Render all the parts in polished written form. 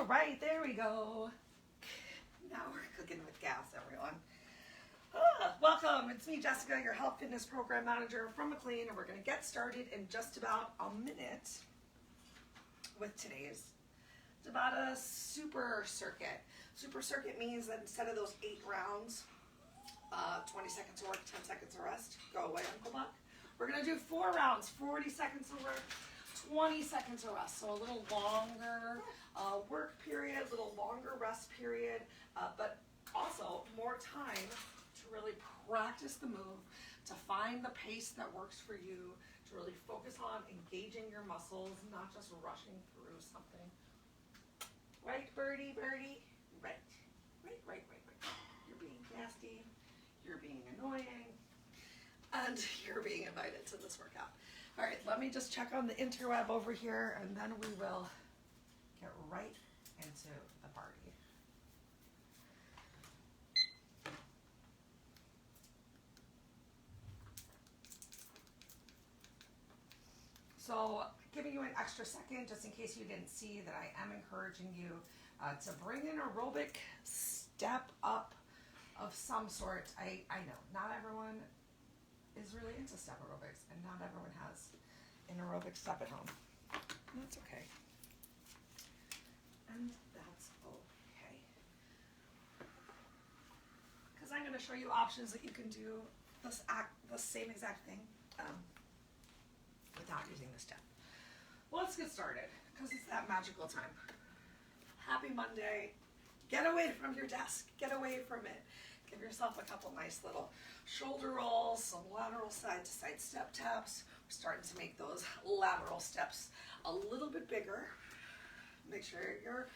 All right, there we go. Now we're cooking with gas, everyone. Welcome, it's me, Jessica, your Health Fitness Program Manager from McLean, and we're going to get started in just about a minute with today's Tabata Super Circuit. Super Circuit means that instead of those 8 rounds, 20 seconds of work, 10 seconds of rest, go away, Uncle Buck. We're going to do 4 rounds, 40 seconds of work, 20 seconds of rest, so a little longer work period, a little longer rest period, but also more time to really practice the move, to find the pace that works for you, to really focus on engaging your muscles, not just rushing through something. Right, birdie, birdie? Right. Right. You're being nasty, you're being annoying, and you're being invited to this workout. All right, let me just check on the interweb over here, and then we will get right into the party. So, giving you an extra second, just in case you didn't see that I am encouraging you to bring an aerobic step up of some sort. I know, not everyone is really into step aerobics, and not everyone has an aerobic step at home. And that's okay. And that's okay. Because I'm going to show you options that you can do the same exact thing without using the step. Well, let's get started, because it's that magical time. Happy Monday. Get away from your desk. Get away from it. Give yourself a couple nice little shoulder rolls, some lateral side to side step taps. We're starting to make those lateral steps a little bit bigger. Make sure you're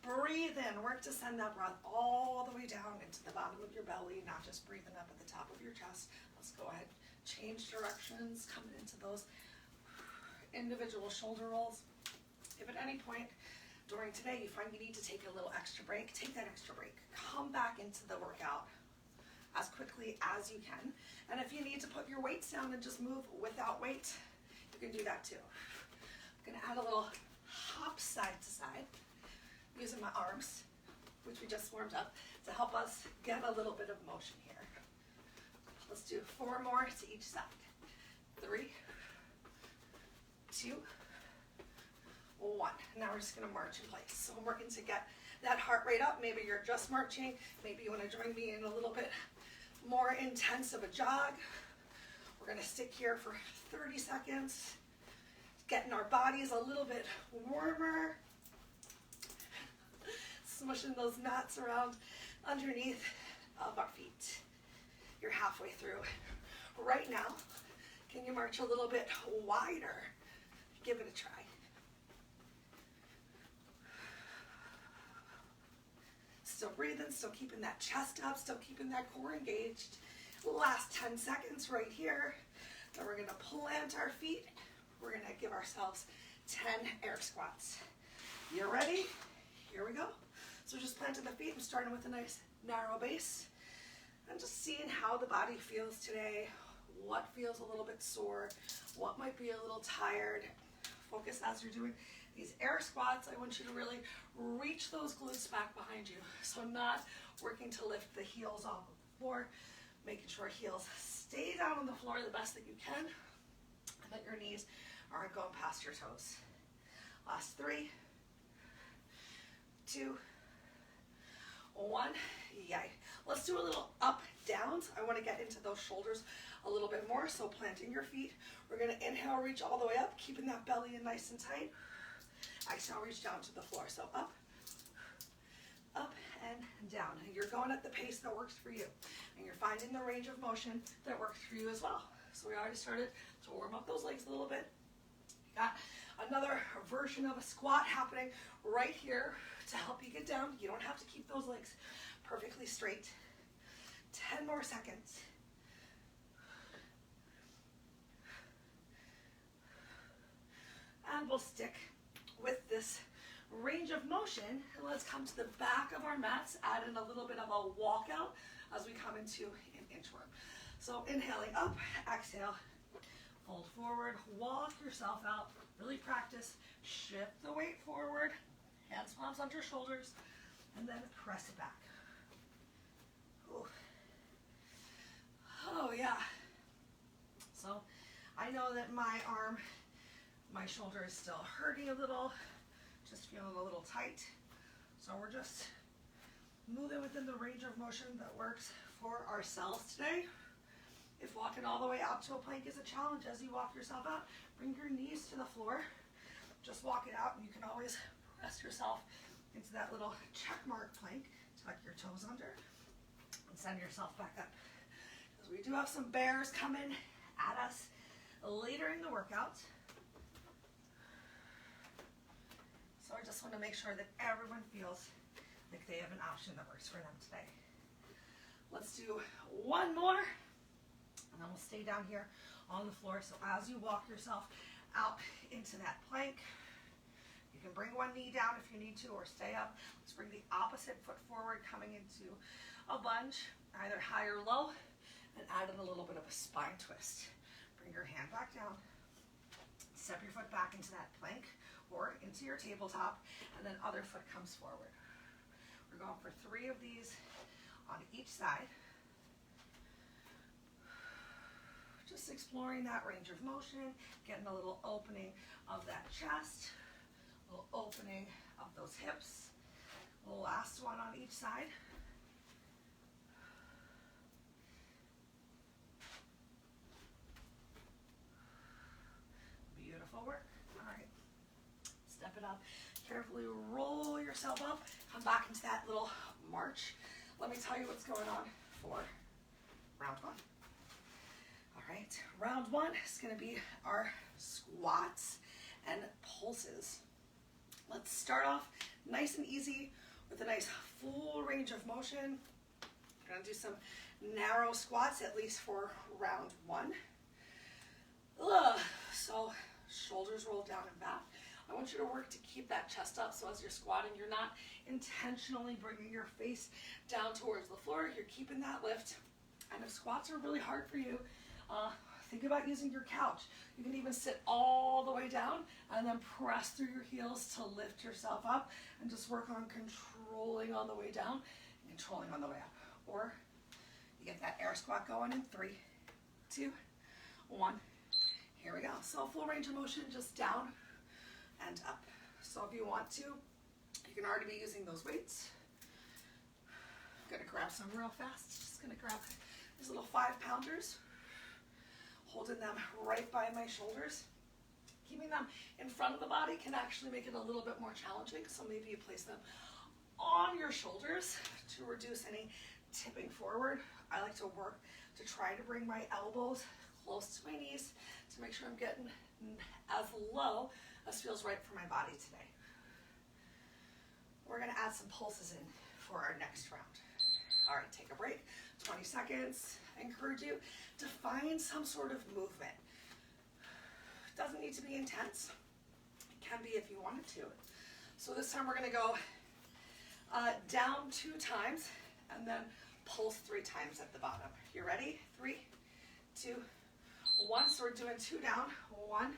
breathing. Work to send that breath all the way down into the bottom of your belly, not just breathing up at the top of your chest. Let's go ahead, change directions, coming into those individual shoulder rolls. If at any point during today you find you need to take a little extra break, take that extra break. Come back into the workout as quickly as you can. And if you need to put your weights down and just move without weight, you can do that too. I'm gonna add a little hop side to side using my arms, which we just warmed up, to help us get a little bit of motion here. Let's do 4 more to each side. 3, 2, 1. Now we're just gonna march in place. So I'm working to get that heart rate up. Maybe you're just marching. Maybe you wanna join me in a little bit more intense of a jog. We're gonna stick here for 30 seconds, getting our bodies a little bit warmer, smushing those mats around underneath of our feet. You're halfway through. Right now, can you march a little bit wider? Give it a try. Still breathing, still keeping that chest up, still keeping that core engaged. Last 10 seconds right here. Then we're gonna plant our feet. We're gonna give ourselves 10 air squats. You ready? Here we go. So just planting the feet. I'm starting with a nice narrow base. And just seeing how the body feels today. What feels a little bit sore. What might be a little tired. Focus as you're doing these air squats. I want you to really reach those glutes back behind you. So not working to lift the heels off of the floor, making sure heels stay down on the floor the best that you can, and that your knees aren't going past your toes. Last 3, 2, 1. Yay. Let's do a little up downs. I want to get into those shoulders a little bit more. So planting your feet, we're going to inhale, reach all the way up, keeping that belly in nice and tight. Exhale, reach down to the floor. So up and down. And you're going at the pace that works for you. And you're finding the range of motion that works for you as well. So we already started to warm up those legs a little bit. Got another version of a squat happening right here to help you get down. You don't have to keep those legs perfectly straight. 10 more seconds. And we'll stick with this range of motion. And let's come to the back of our mats, add in a little bit of a walkout as we come into an inchworm. So inhaling up, exhale, fold forward, walk yourself out, really practice, shift the weight forward, hands palms under shoulders, and then press it back. Ooh. Oh yeah. So I know that my arm, my shoulder is still hurting a little, just feeling a little tight. So we're just moving within the range of motion that works for ourselves today. If walking all the way out to a plank is a challenge as you walk yourself out, bring your knees to the floor. Just walk it out, and you can always press yourself into that little check mark plank. Tuck your toes under and send yourself back up. Because we do have some bears coming at us later in the workout. So I just want to make sure that everyone feels like they have an option that works for them today. Let's do one more, and then we'll stay down here on the floor. So as you walk yourself out into that plank, you can bring one knee down if you need to, or stay up. Let's bring the opposite foot forward, coming into a lunge, either high or low, and add in a little bit of a spine twist. Bring your hand back down, step your foot back into that plank or into your tabletop, and then other foot comes forward. We're going for 3 of these on each side. Just exploring that range of motion, getting a little opening of that chest, a little opening of those hips. The last one on each side. Beautiful work. All right. Step it up. Carefully roll yourself up. Come back into that little march. Let me tell you what's going on for round 1. All right. Round 1 is going to be our squats and pulses. Let's start off nice and easy with a nice full range of motion. We're going to do some narrow squats, at least for round 1. So shoulders roll down and back. I want you to work to keep that chest up, so as you're squatting, you're not intentionally bringing your face down towards the floor. You're keeping that lift. And if squats are really hard for you, think about using your couch. You can even sit all the way down and then press through your heels to lift yourself up, and just work on controlling on the way down and controlling on the way up. Or you get that air squat going in 3, 2, 1. Here we go. So full range of motion, just down and up. So if you want to, you can already be using those weights. I'm gonna grab some real fast. Just gonna grab these little 5-pounders, holding them right by my shoulders. Keeping them in front of the body can actually make it a little bit more challenging, so maybe you place them on your shoulders to reduce any tipping forward. I like to work to try to bring my elbows close to my knees to make sure I'm getting as low as feels right for my body today. We're gonna add some pulses in for our next round. All right, take a break, 20 seconds. I encourage you to find some sort of movement. It doesn't need to be intense. It can be if you wanted to. So this time we're gonna go down 2 times and then pulse 3 times at the bottom. You ready? 3, 2, 1. So we're doing 2 down, 1,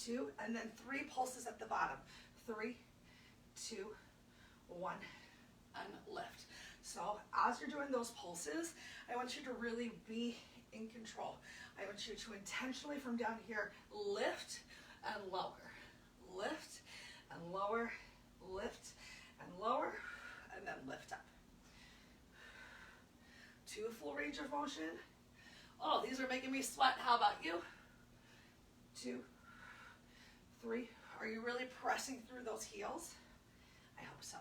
2, and then 3 pulses at the bottom. 3, 2, 1, and lift. So as you're doing those pulses, I want you to really be in control. I want you to intentionally, from down here, lift and lower. Lift and lower, lift and lower, and then lift up. 2 full range of motion. Oh, these are making me sweat. How about you? 2, 3. Are you really pressing through those heels? I hope so.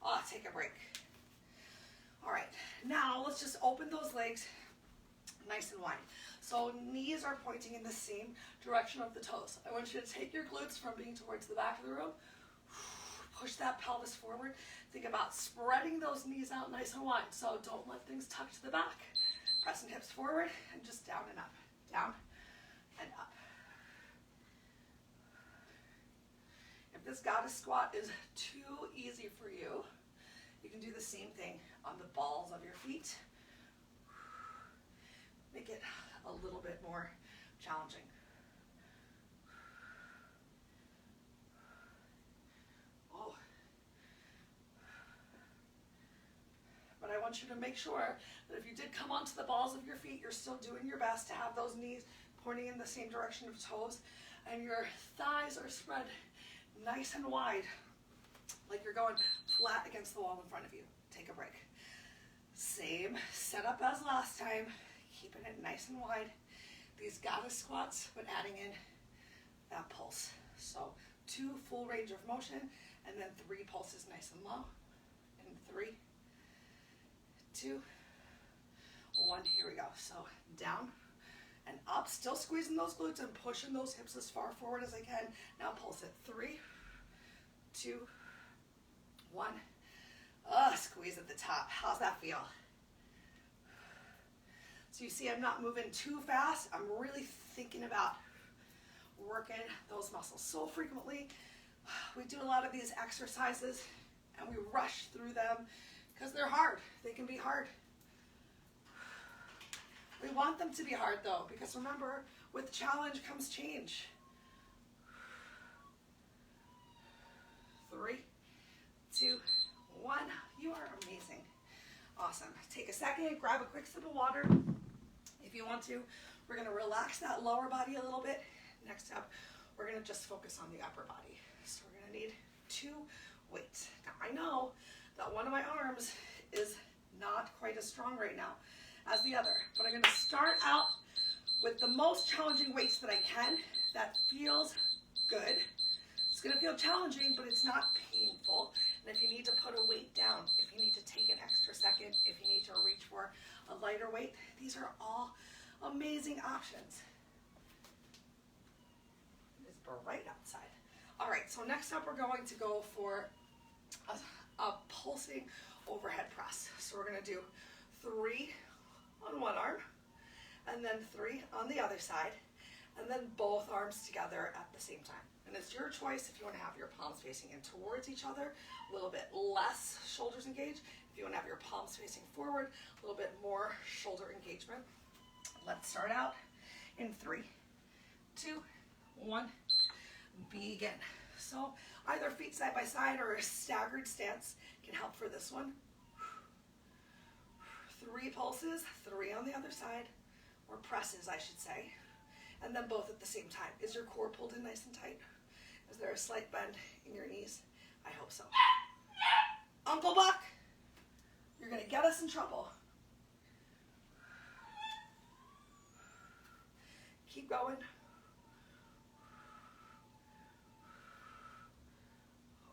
Oh, take a break. All right, now let's just open those legs nice and wide. So knees are pointing in the same direction of the toes. I want you to take your glutes from being towards the back of the room. Push that pelvis forward. Think about spreading those knees out nice and wide. So don't let things tuck to the back. Pressing hips forward and just down and up. Down and up. If this goddess squat is too easy for you, you can do the same thing on the balls of your feet. Make it a little bit more challenging. want you to make sure that if you did come onto the balls of your feet, you're still doing your best to have those knees pointing in the same direction of toes, and your thighs are spread nice and wide, like you're going flat against the wall in front of you. Take a break. Same setup as last time, keeping it nice and wide. These goddess squats, but adding in that pulse. So 2 full range of motion, and then 3 pulses nice and low. And 3, 2, 1, here we go. So down and up, still squeezing those glutes and pushing those hips as far forward as I can. Now pulse it, 3, 2, 1. Squeeze at the top. How's that feel? So you see I'm not moving too fast. I'm really thinking about working those muscles. So frequently we do a lot of these exercises and we rush through them because they're hard. They can be hard. We want them to be hard though, because remember, with challenge comes change. 3, 2, 1. You are amazing. Awesome. Take a second, grab a quick sip of water. If you want to, we're going to relax that lower body a little bit. Next up, we're going to just focus on the upper body. So we're going to need 2 weights. Now I know that one of my arms is not quite as strong right now as the other, but I'm going to start out with the most challenging weights that I can. That feels good. It's going to feel challenging, but it's not painful. And if you need to put a weight down, if you need to take an extra second, if you need to reach for a lighter weight, these are all amazing options. It's bright outside. All right, so next up we're going to go for a pulsing overhead press. So we're going to do 3 on one arm, and then 3 on the other side, and then both arms together at the same time. And it's your choice if you want to have your palms facing in towards each other, a little bit less shoulders engaged. If you want to have your palms facing forward, a little bit more shoulder engagement. Let's start out in 3, 2, 1, begin. So either feet side by side or a staggered stance can help for this one. 3 pulses, 3 on the other side, or presses I should say, and then both at the same time. Is your core pulled in nice and tight? Is there a slight bend in your knees? I hope so. Uncle Buck, you're going to get us in trouble. Keep going.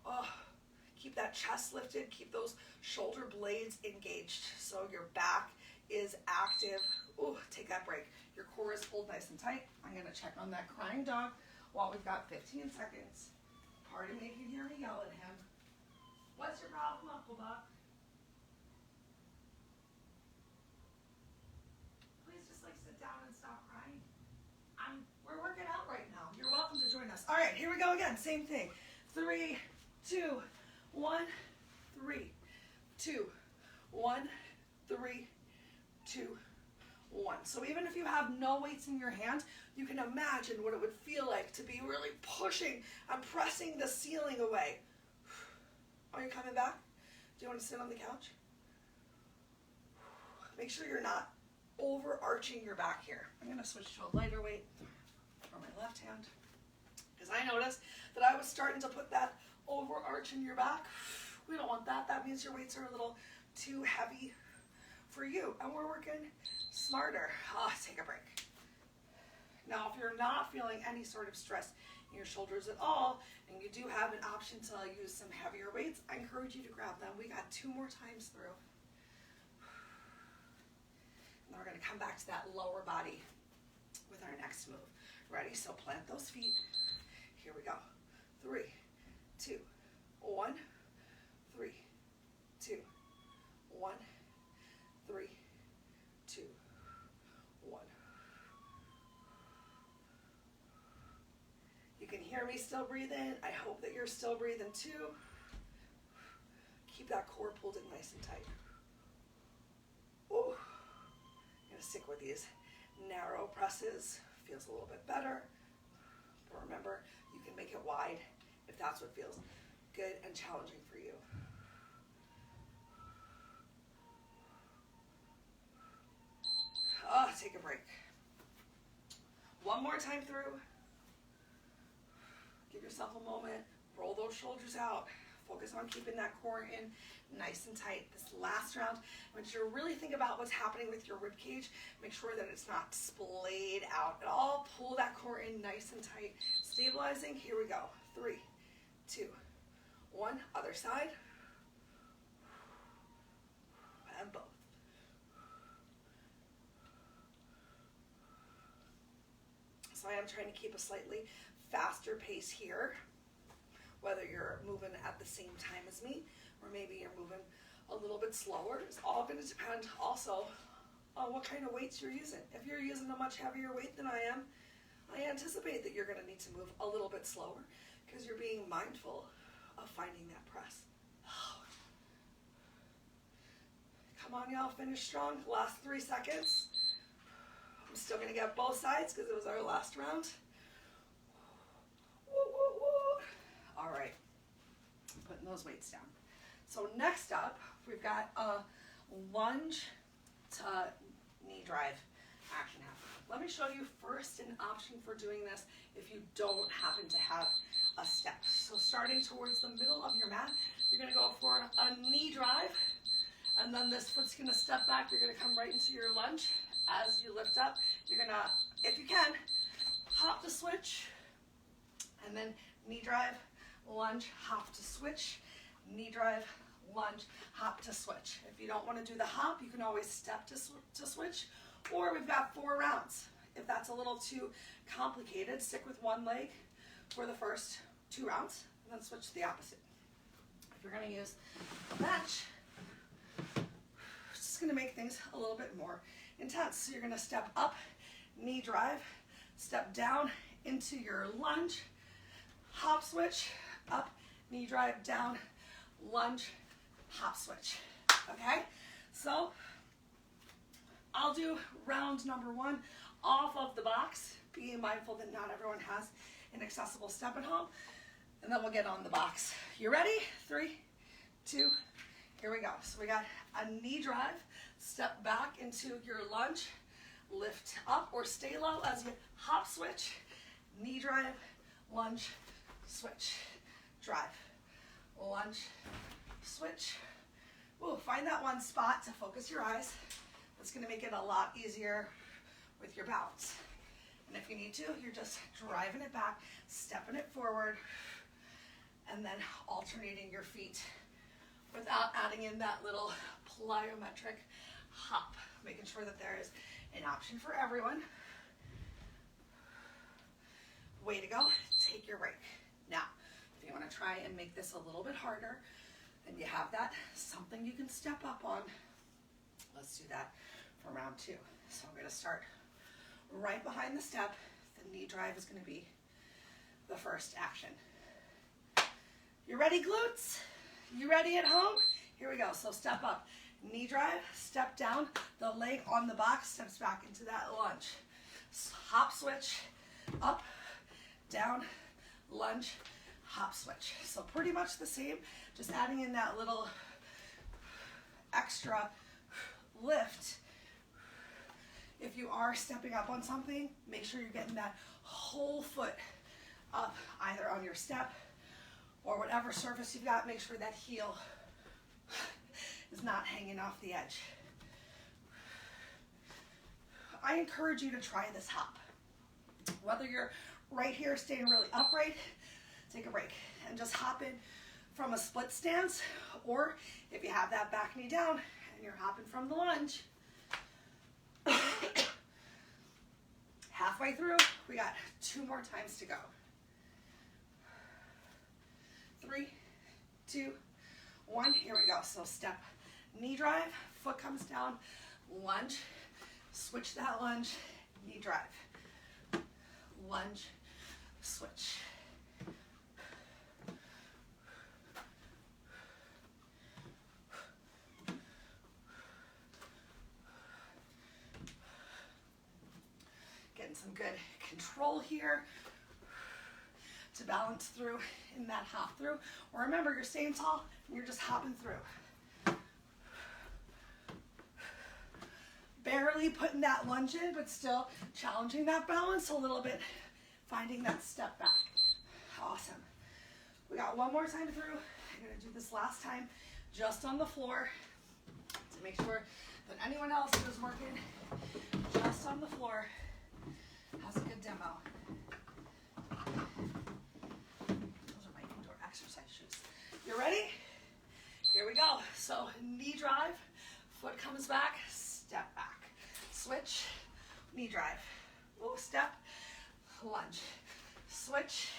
Oh, keep that chest lifted. Keep those shoulder blades engaged so your back is active. Ooh, take that break. Your core is pulled nice and tight. I'm going to check on that crying dog while we've got 15 seconds. Pardon me if you hear me yell at him. What's your problem, Uncle Buck? Please just sit down and stop crying. We're working out right now. You're welcome to join us. All right, here we go again. Same thing. 3, 2, 1, 3, 2, 1, 3, 2, 1. So even if you have no weights in your hand, you can imagine what it would feel like to be really pushing and pressing the ceiling away. Are you coming back? Do you want to sit on the couch? Make sure you're not overarching your back here. I'm going to switch to a lighter weight for my left hand, because I noticed that I was starting to put that overarch in your back. We don't want that. That means your weights are a little too heavy for you, and we're working smarter. Take a break. Now, if you're not feeling any sort of stress in your shoulders at all, and you do have an option to use some heavier weights, I encourage you to grab them. We got 2 more times through. Now we're going to come back to that lower body with our next move. Ready? So plant those feet. Here we go. 3, 2, 1, 3, 2, 1, 3, 2, 1. You can hear me still breathing. I hope that you're still breathing too. Keep that core pulled in nice and tight. Oh, I'm going to stick with these narrow presses. Feels a little bit better. But remember, you can make it wide if that's what feels good and challenging for you. Take a break. One more time through. Give yourself a moment. Roll those shoulders out. Focus on keeping that core in nice and tight. This last round, I want you to really think about what's happening with your rib cage. Make sure that it's not splayed out at all. Pull that core in nice and tight. Stabilizing. Here we go. 3, 2, 1. Other side. And both. So I am trying to keep a slightly faster pace here, whether you're moving at the same time as me, or maybe you're moving a little bit slower. It's all going to depend also on what kind of weights you're using. If you're using a much heavier weight than I am, I anticipate that you're going to need to move a little bit slower because you're being mindful of finding that press. Come on, y'all, finish strong. Last 3 seconds. I'm still going to get both sides because it was our last round. Woo, woo, woo. All right, putting those weights down. So next up, we've got a lunge to knee drive action half. Let me show you first an option for doing this if you don't happen to have a step. So starting towards the middle of your mat, you're going to go for a knee drive, and then this foot's going to step back. You're going to come right into your lunge. As you lift up, you're going to, if you can, hop to switch, and then knee drive, lunge, hop to switch, knee drive, lunge, hop to switch. If you don't want to do the hop, you can always step to switch, or we've got 4 rounds. If that's a little too complicated, stick with one leg for the first 2 rounds, and then switch to the opposite. If you're going to use a bench, it's just going to make things a little bit more intense. So you're going to step up, knee drive, step down into your lunge, hop switch, up, knee drive, down, lunge, hop switch. Okay, so I'll do round number 1 off of the box, being mindful that not everyone has an accessible step at home, and then we'll get on the box. You ready? 3, 2, here we go. So we got a knee drive, step back into your lunge, lift up or stay low as you hop switch, knee drive, lunge, switch, drive, lunge, switch. Ooh, find that one spot to focus your eyes. That's going to make it a lot easier with your balance. And if you need to, you're just driving it back, stepping it forward, and then alternating your feet without adding in that little plyometric hop, making sure that there is an option for everyone. Way to go. Take your break. Now, if you want to try and make this a little bit harder, and you have that, something you can step up on, let's do that for round 2. So I'm going to start right behind the step. The knee drive is going to be the first action. You ready, glutes? You ready at home? Here we go. So step up, knee drive, step down, the leg on the box steps back into that lunge. Hop switch, up, down, lunge, hop switch. So pretty much the same, just adding in that little extra lift. If you are stepping up on something, make sure you're getting that whole foot up, either on your step or whatever surface you've got. Make sure that heel is not hanging off the edge. I encourage you to try this hop. Whether you're right here staying really upright, take a break and just hop in from a split stance, or if you have that back knee down and you're hopping from the lunge. Halfway through, we got 2 more times to go. 3, 2, 1, here we go. So step, knee drive, foot comes down, lunge, switch that lunge, knee drive, lunge, switch. Getting some good control here to balance through in that hop through. Or remember, you're staying tall and you're just hopping through. barely putting that lunge in, but still challenging that balance a little bit, finding that step back. Awesome. We got one more time through. I'm gonna do this last time just on the floor to make sure that anyone else who's working just on the floor has a good demo. Those are my indoor exercise shoes. You ready? Here we go. So knee drive, foot comes back, step back. Switch, knee drive. Low step, lunge. Switch,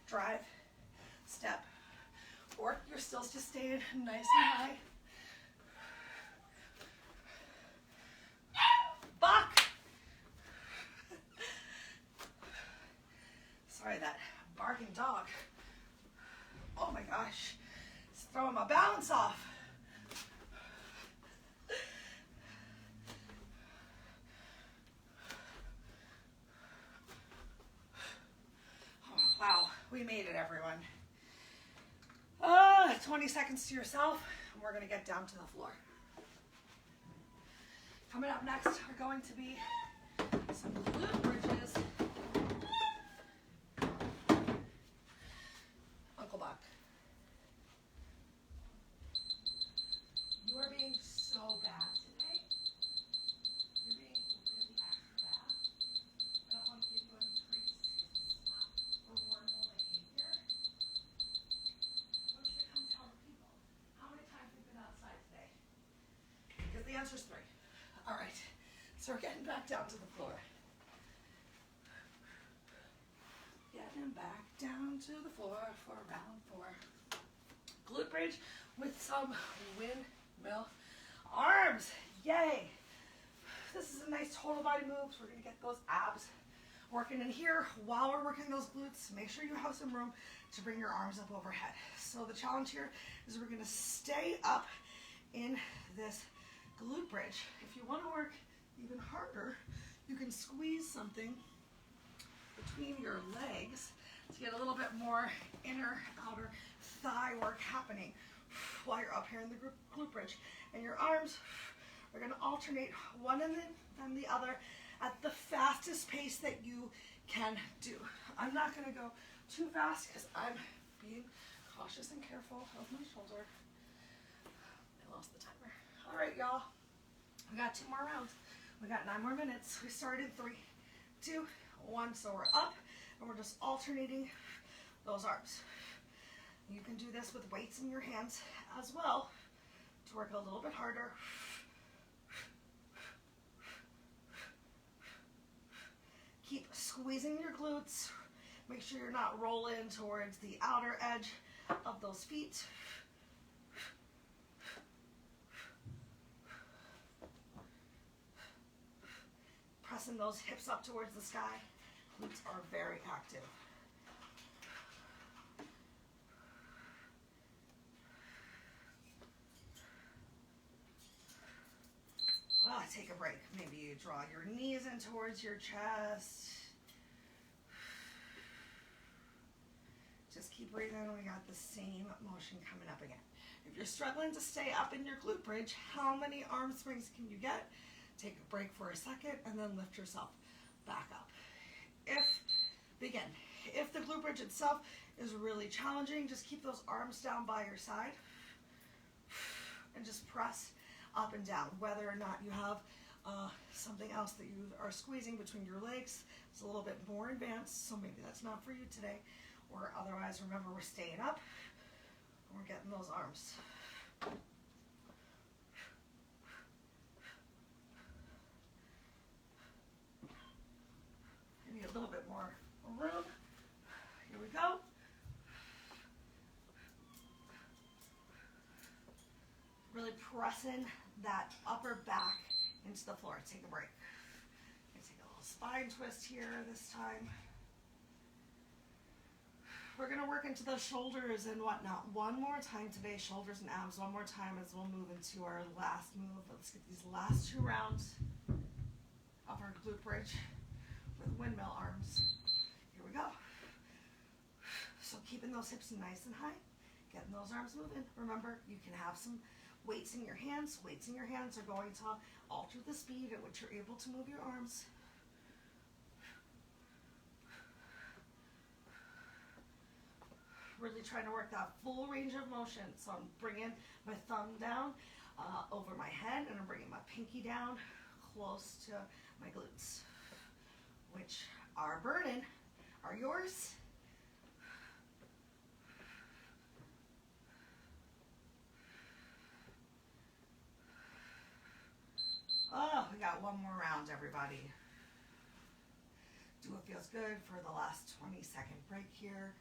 drive, step. Or you're still just staying nice and high. Buck! Sorry, that barking dog. Oh my gosh, it's throwing my balance off. Oh, wow, we made it, everyone. 20 seconds to yourself, and we're gonna get down to the floor. Coming up next are going to be some glute bridges. Uncle Buck. You are being so bad today. You're being really extra bad. I don't want to give you any treats. It's not rewardable behavior. I want you to come tell the people how many times we've been outside today. Because the answer's 3. All right, so we're getting back down to the floor. Getting back down to the floor for round 4. Glute bridge with some windmill arms. Yay! This is a nice total body move. So we're gonna get those abs working in here while we're working those glutes. Make sure you have some room to bring your arms up overhead. So the challenge here is we're gonna stay up in this glute bridge. If you want to work even harder, you can squeeze something between your legs to get a little bit more inner outer thigh work happening while you're up here in the glute bridge. And your arms are going to alternate one and then the other at the fastest pace that you can do. I'm not going to go too fast because I'm being cautious and careful of my shoulder. I lost the timer. All right, y'all. We got 2 more rounds. We got 9 more minutes. We started 3, 2, 1. So we're up and we're just alternating those arms. You can do this with weights in your hands as well to work a little bit harder. Keep squeezing your glutes. Make sure you're not rolling towards the outer edge of those feet. Pressing those hips up towards the sky. Glutes are very active. Well, take a break. Maybe you draw your knees in towards your chest. Just keep breathing. We got the same motion coming up again. If you're struggling to stay up in your glute bridge, how many arm swings can you get? Take a break for a second and then lift yourself back up. If the glute bridge itself is really challenging, just keep those arms down by your side and just press up and down. Whether or not you have something else that you are squeezing between your legs, it's a little bit more advanced, so maybe that's not for you today. Or otherwise, remember, we're staying up and we're getting those arms. Maybe a little bit more room. Here we go. Really pressing that upper back into the floor. Take a break. I'm gonna take a little spine twist here this time. We're gonna work into the shoulders and whatnot. One more time today, shoulders and abs. One more time as we'll move into our last move. Let's get these last 2 rounds of our glute bridge with windmill arms. Here we go. So keeping those hips nice and high, getting those arms moving. Remember, you can have some Weights in your hands. Weights in your hands are going to alter the speed at which you're able to move your arms. Really trying to work that full range of motion. So I'm bringing my thumb down over my head, and I'm bringing my pinky down close to my glutes, which are burning, are yours. Oh, we got one more round, everybody. Do what feels good for the last 20-second break here.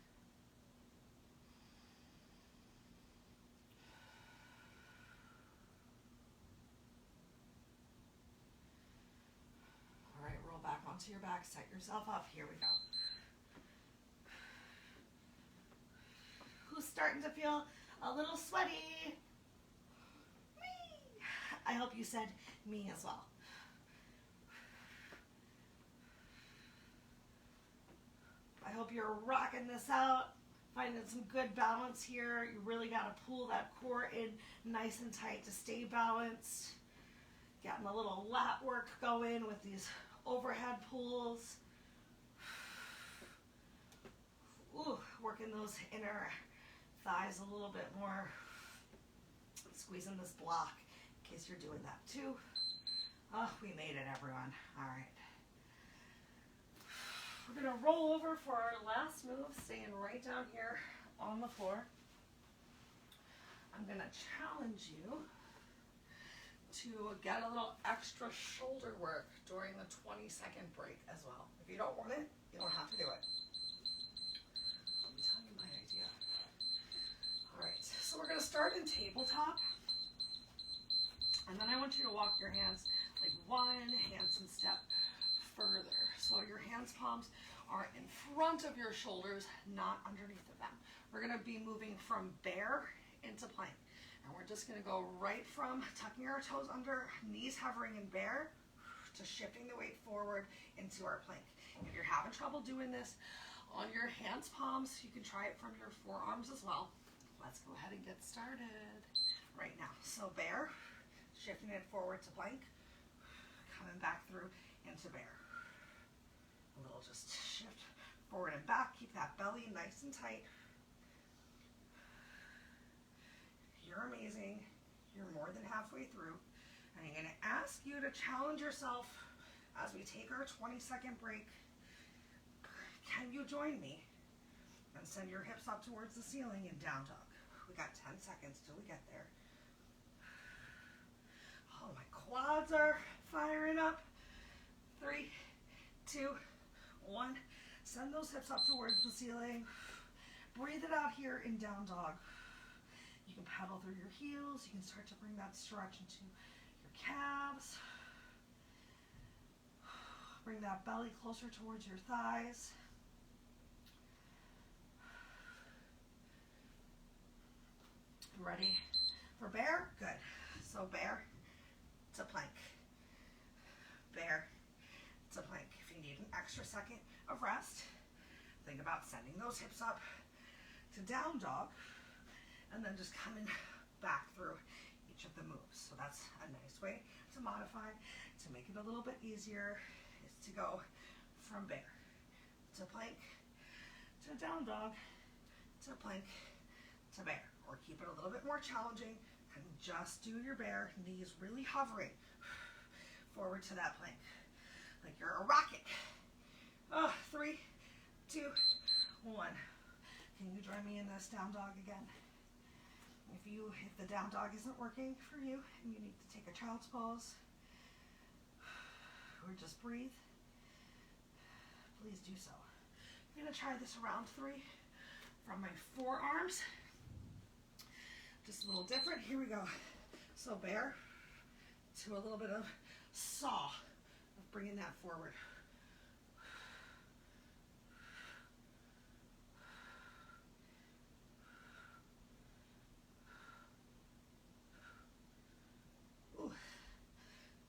All right, roll back onto your back, set yourself up. Here we go. Who's starting to feel a little sweaty? Me. I hope you said me as well. I hope you're rocking this out, finding some good balance here. You really got to pull that core in nice and tight to stay balanced. Getting a little lat work going with these overhead pulls. Ooh, working those inner thighs a little bit more. Squeezing this block in case you're doing that too. Oh, we made it, everyone. All right. We're going to roll over for our last move, staying right down here on the floor. I'm going to challenge you to get a little extra shoulder work during the 20-second break as well. If you don't want it, you don't have to do it. Let me tell you my idea. All right, so we're going to start in tabletop. And then I want you to walk your hands like one handsome step further. So your hands palms are in front of your shoulders, not underneath of them. We're going to be moving from bear into plank. And we're just going to go right from tucking our toes under, knees hovering in bear, to shifting the weight forward into our plank. If you're having trouble doing this on your hands palms, you can try it from your forearms as well. Let's go ahead and get started right now. So bear, shifting it forward to plank, coming back through into bear. A little just shift forward and back. Keep that belly nice and tight. You're amazing. You're more than halfway through. And I'm going to ask you to challenge yourself as we take our 20-second break. Can you join me? And send your hips up towards the ceiling in down dog. We got 10 seconds till we get there. Oh, my quads are firing up. 3, 2, 1. Send those hips up towards the ceiling. Breathe it out here in down dog. You can pedal through your heels. You can start to bring that stretch into your calves. Bring that belly closer towards your thighs. Ready for bear? Good. So bear to plank. Bear to plank. If you need an extra second of rest, think about sending those hips up to down dog and then just coming back through each of the moves. So that's a nice way to modify, to make it a little bit easier, is to go from bear to plank to down dog to plank to bear. Or keep it a little bit more challenging and just do your bear, knees really hovering forward to that plank, like you're a rocket. 3, 2, 1. Can you join me in this down dog again? If the down dog isn't working for you and you need to take a child's pose or just breathe, please do so. I'm going to try this round 3 from my forearms. Just a little different. Here we go. So bear to a little bit of saw of bringing that forward. Ooh,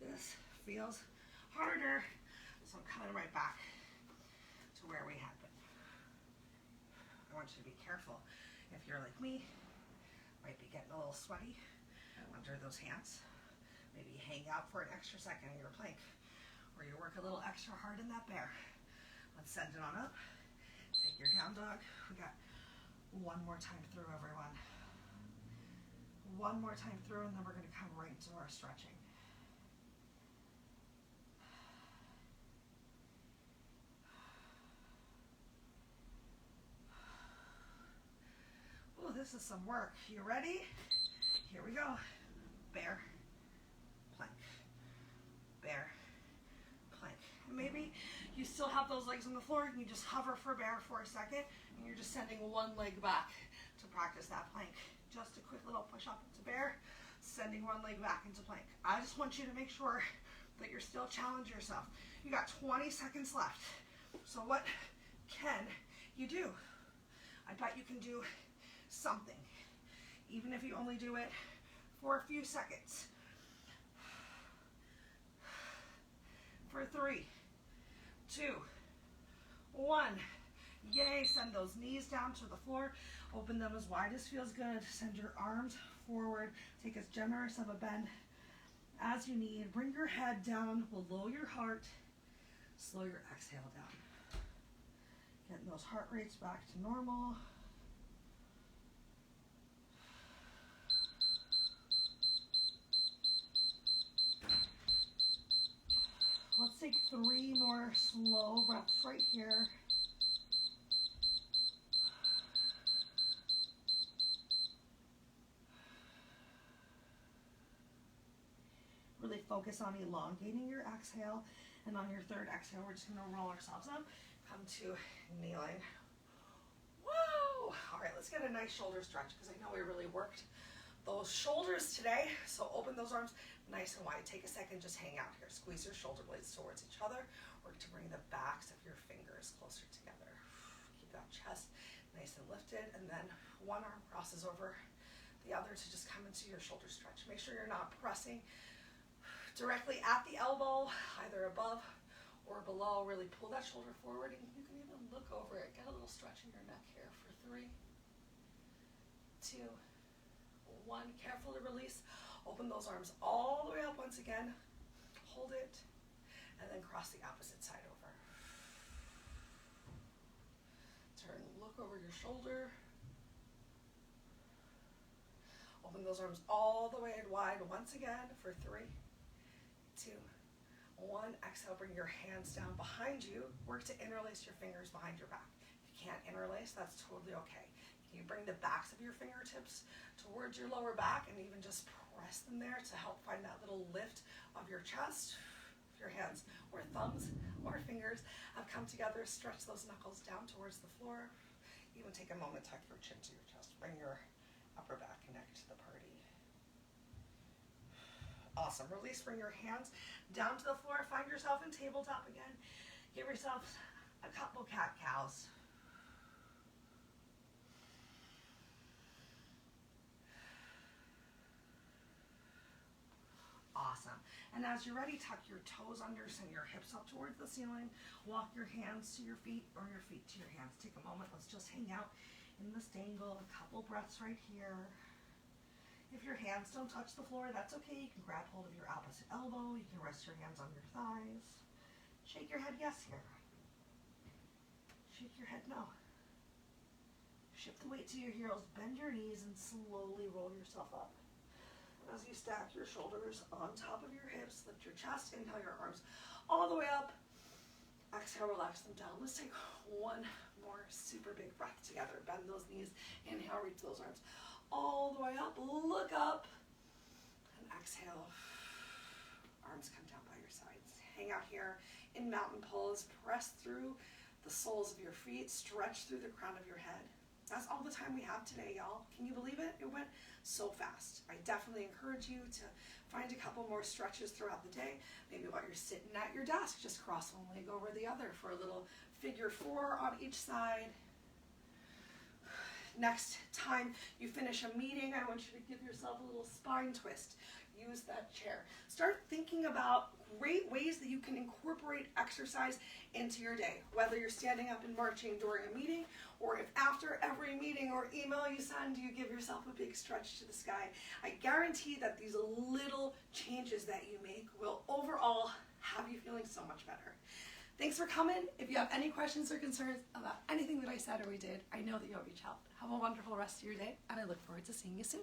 this feels harder. So I'm coming right back to where we had been. I want you to be careful. If you're like me, might be getting a little sweaty. under those hands. Maybe hang out for an extra second in your plank, or you work a little extra hard in that bear. Let's send it on up. Take your down dog. We got one more time through, everyone. One more time through, and then we're going to come right into our stretching. Oh, this is some work. You ready? Here we go. Bear, plank, bear, plank. And maybe you still have those legs on the floor and you just hover for bear for a second and you're just sending one leg back to practice that plank. Just a quick little push up into bear, sending one leg back into plank. I just want you to make sure that you're still challenging yourself. You got 20 seconds left. So what can you do? I bet you can do something, even if you only do it for a few seconds. For 3, 2, 1. Yay, send those knees down to the floor. Open them as wide as feels good. Send your arms forward. Take as generous of a bend as you need. Bring your head down below your heart. Slow your exhale down. Getting those heart rates back to normal. Let's take 3 more slow breaths right here. Really focus on elongating your exhale, and on your third exhale, we're just gonna roll ourselves up, come to kneeling. Whoa! All right, let's get a nice shoulder stretch because I know we really worked those shoulders today. So open those arms nice and wide. Take a second, just hang out here. Squeeze your shoulder blades towards each other. Work to bring the backs of your fingers closer together. Keep that chest nice and lifted, and then one arm crosses over the other to just come into your shoulder stretch. Make sure you're not pressing directly at the elbow, either above or below. Really pull that shoulder forward, and you can even look over it. Get a little stretch in your neck here for 3, 2, 1. Careful to release. Open those arms all the way up once again. Hold it, and then cross the opposite side over. Turn, look over your shoulder. Open those arms all the way wide once again for 3, 2, 1. Exhale, bring your hands down behind you. Work to interlace your fingers behind your back. If you can't interlace, that's totally okay. You bring the backs of your fingertips towards your lower back and even just press them there to help find that little lift of your chest. If your hands or thumbs or fingers have come together, stretch those knuckles down towards the floor. Even take a moment, tuck your chin to your chest. Bring your upper back neck to the party. Awesome. Release, bring your hands down to the floor. Find yourself in tabletop again. Give yourself a couple cat-cows. Awesome. And as you're ready, tuck your toes under, send your hips up towards the ceiling. Walk your hands to your feet or your feet to your hands. Take a moment. Let's just hang out in this dangle. A couple breaths right here. If your hands don't touch the floor, that's okay. You can grab hold of your opposite elbow. You can rest your hands on your thighs. Shake your head yes here. Shake your head no. Shift the weight to your heels. Bend your knees and slowly roll yourself up. As you stack your shoulders on top of your hips, lift your chest, inhale your arms all the way up. Exhale, relax them down. Let's take one more super big breath together. Bend those knees, inhale, reach those arms all the way up. Look up, and exhale. Arms come down by your sides. Hang out here in mountain pose. Press through the soles of your feet. Stretch through the crown of your head. That's all the time we have today, y'all. Can you believe it? It went so fast. I definitely encourage you to find a couple more stretches throughout the day. Maybe while you're sitting at your desk, just cross one leg over the other for a little figure 4 on each side. Next time you finish a meeting, I want you to give yourself a little spine twist. Use that chair. Start thinking about great ways that you can incorporate exercise into your day, whether you're standing up and marching during a meeting, or if after every meeting or email you send, you give yourself a big stretch to the sky. I guarantee that these little changes that you make will overall have you feeling so much better. Thanks for coming. If you have any questions or concerns about anything that I said or we did, I know that you'll reach out. Have a wonderful rest of your day, and I look forward to seeing you soon.